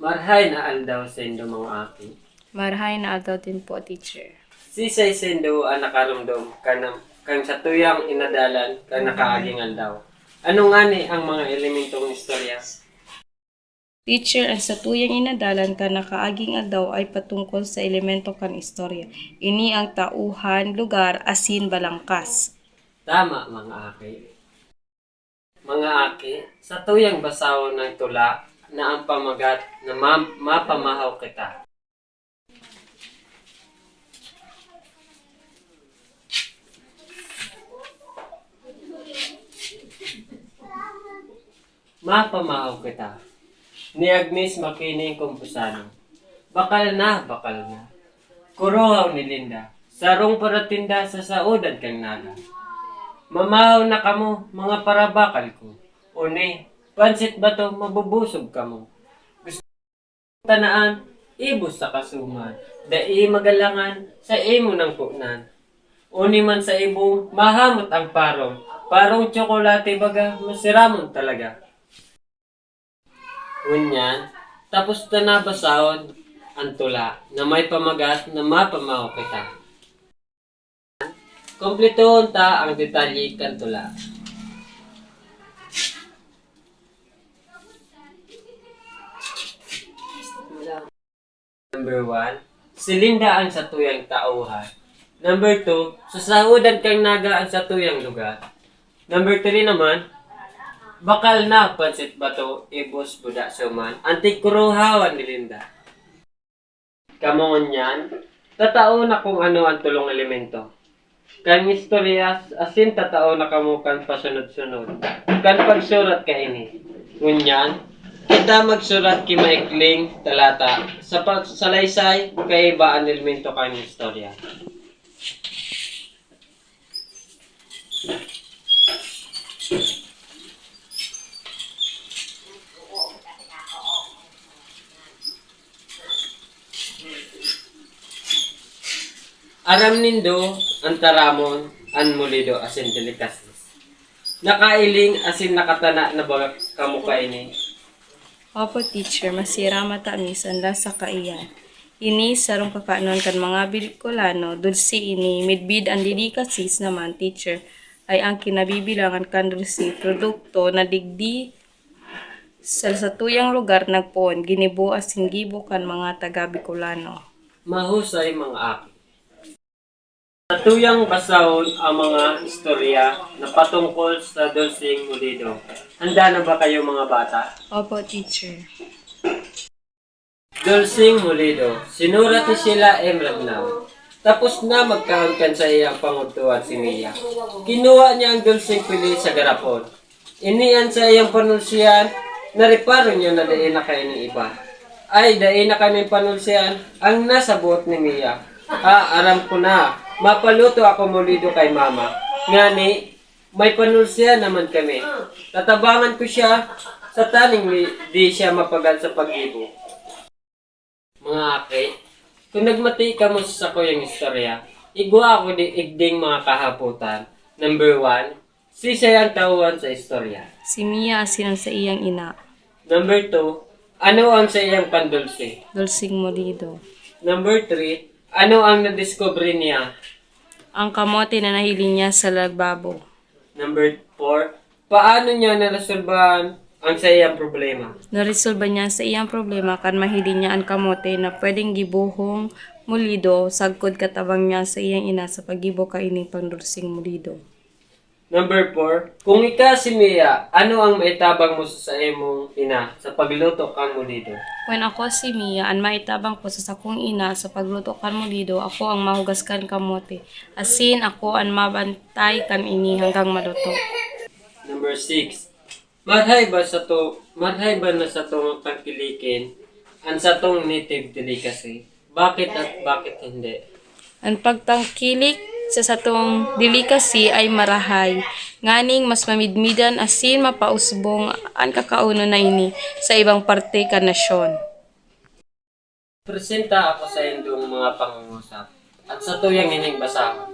Marhay na aldaw sendo mga aki. Marhay na adlaw din po, teacher. Sisay sendo ang nakarumdom kang sa tuyang inadalan kang nakaaging aldaw. Ano nga ni ang mga elementong istorya? Teacher, ang sa tuyang inadalan ka nakaaging adlaw ay patungkol sa elemento kan istorya. Ini ang tauhan, lugar, asin, balangkas. Tama mga aki. Mga aki, sa tuyang basahon ng tula na ang pamagat na mapamahaw kita. Mapamahaw kita. Ni Agnes makining kumpusano. Bakal na. Kuruhaw ni Linda. Sarong paratinda sa saudan kang naga. Mamahaw na kamo, mga parabakal ko. Une, pansit ba to, mabubusog kamo. Gusto tanaan, ibus sa kasuman. Dai magalangan, sa imo ng punan. Uni man sa ibong, mahamot ang parong. Parong tsokolate baga, masiramon talaga. Ngunyan, tapos na nabasahod ang tula na may pamagat na mapamahaw kita. Kompletohon ta ang detalye kan tula. Number 1, si Linda ang satuyang tauhan. Number 2, sasahudan kang naga ang satuyang lugar. Number 3 naman, bakal na pansit bato, ibos buda suman, antik kuruhawan ni Linda. Kamongon yan, tatao na kung ano ang tulong elemento. Kan istorya, asin tatao na kamukan pasunod-sunod. Kan pagsurat ka ini. Ngunyan, kita magsurat ki maikling talata. Sa salaysay, kaiba ang elemento kan istorya. Aram nindo ang taramon an mulido asin delikasis. Nakailing asin nakatana na ba kamuka ini? Opo, teacher, masira mata misan la sa kaiyan. Ini sarong kakaanon kan mga Bicolano, dulce ini, midbid ang delikasis naman, teacher, ay ang kinabibilangan kan dulce, produkto na digdi sa tuyang lugar nagpoon, ginibo asin gibo kan mga taga Bicolano. Mahusay mga aki. Sa tuyang basahon ang mga istorya na patungkol sa Dulceng Mulido. Handa na ba kayo mga bata? Opo, teacher. Dulceng Mulido, sinurat ni sila Emragnaw. Tapos na magkahangkan sa iyang pangutuan si Mia. Kinuha niya ang dulceng pili sa garapon. Inian sa iyang panulsiyan, nariparo niya na dain na kayo ng iba. Ay, dain na kami panulsiyan ang nasa buot ni Mia. Aram ko na. Mapaluto ako mulido kay mama. Ngani, may panulsiyan naman kami. Tatabangan ko siya sa taning di siya mapagal sa pag-ibo. Mga aki, kung nagmati ka mo sa kuyang istorya, igwa ako di igding mga kahaputan. Number 1, sisay ang tauhan sa istorya. Si Mia asin ang sa iyang ina, Number 2, ano ang sa iyang pandulse? Dulceng Molido. Number 3, ano ang nadiscovery niya? Ang kamote na nahiling niya sa lagbabo. Number 4, paano niya naresolbahan ang sa iyang problema? Naresolba niya sa iyang problema kan mahiling niya ang kamote na pwedeng gibuhong mulido sagkod katabang niya sa iyang ina sa paggibo ka ining pandulsing mulido. Number 4, kung ika si Mia, ano ang maitabang mo sa imong ina sa pagluto kang mulido? When ako si Mia, ang maitabang ko sa sakong ina sa pagluto kan mulido, ako ang mahugas kan kamote. Asin ako ang mabantay kan ini hanggang maluto. Number 6, marhay ba na sa tong pagkilikin ang sa tong native delicacy? Bakit at bakit hindi? Ang pagtangkilik sa satong delicacy ay marahay. Nganing mas mamidmidan asin mapausbong ang kakauno na ini sa ibang parte ka nasyon. Presenta ako sa indong mga pangungusap at sa tuyang ining basahon.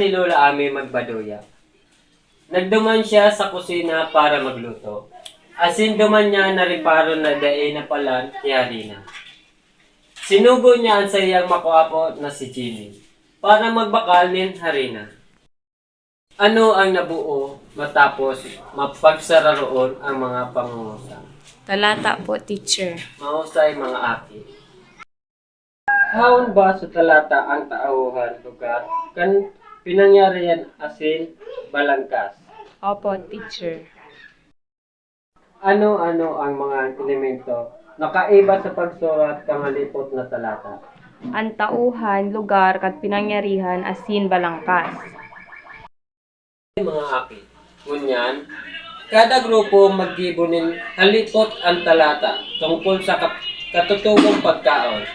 ni Lola Ami magbaduya. Nagduman siya sa kusina para magluto. Asin duman niya na riparo na dae na palan ni Harina. Sinugo niya ang sayang makuapo na si Jimmy para magbakal ni Harina. Ano ang nabuo matapos mapagsara roon ang mga pangungusap? Talata po, teacher. Mahusay mga aki. Haon ba sa talata ang tauhan lugar kan pinangyarihan asin balangkas? Opo, teacher. Ano-ano ang mga elemento nakaiba sa pagsurat kamalipot na talata? Ang tauhan, lugar, kat pinangyarihan, asin, balangkas. Mga aki. Ngunyan, kada grupo maggibunin halipot ang talata tungkol sa katutubong pagkaon.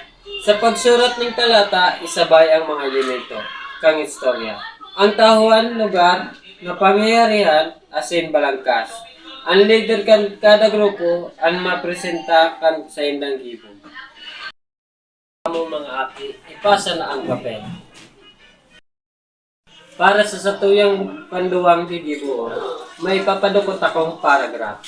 Sa pagsurat ng talata, isabay ang mga elemento kang istorya. Ang tahuan, lugar, na pangyayarihan, asin balangkas. Ang leader kan kada grupo ang mapresenta kan sa indang gibon. Amo mga aki, ipasa na ang papel. Para sa satuyang panduwang gigibuon, may papadukot akong paragraph.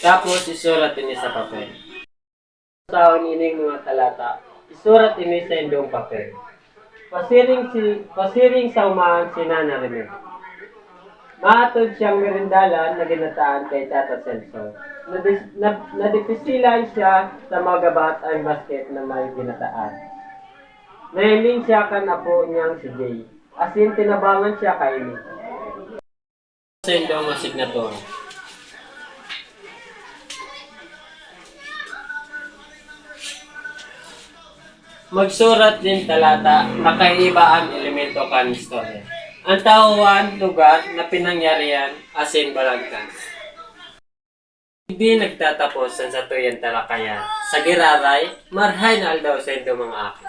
Tapos isurat ini sa papel. Sa ining mga talata, isurat ini sa indong papel. Pasiring sa umahan si Nana Rene. Maatod siyang merindalan na ginataan kay Tata Celso. Nadipisilan siya sa magabat ang basket na may ginataan. Nahiling siya kan apo niyang si Jay. Asin tinabangan siya kay Amy. Sa indong mga signatura. Magsurat din talata, nakaiba ang elemento kan istorya. Ang tauhan, lugar na pinangyarihan, asin balangkas. Hindi nagtatapos ang satuyan talakayan. Sa giraray, marhay na aldaw sa indo mga aki.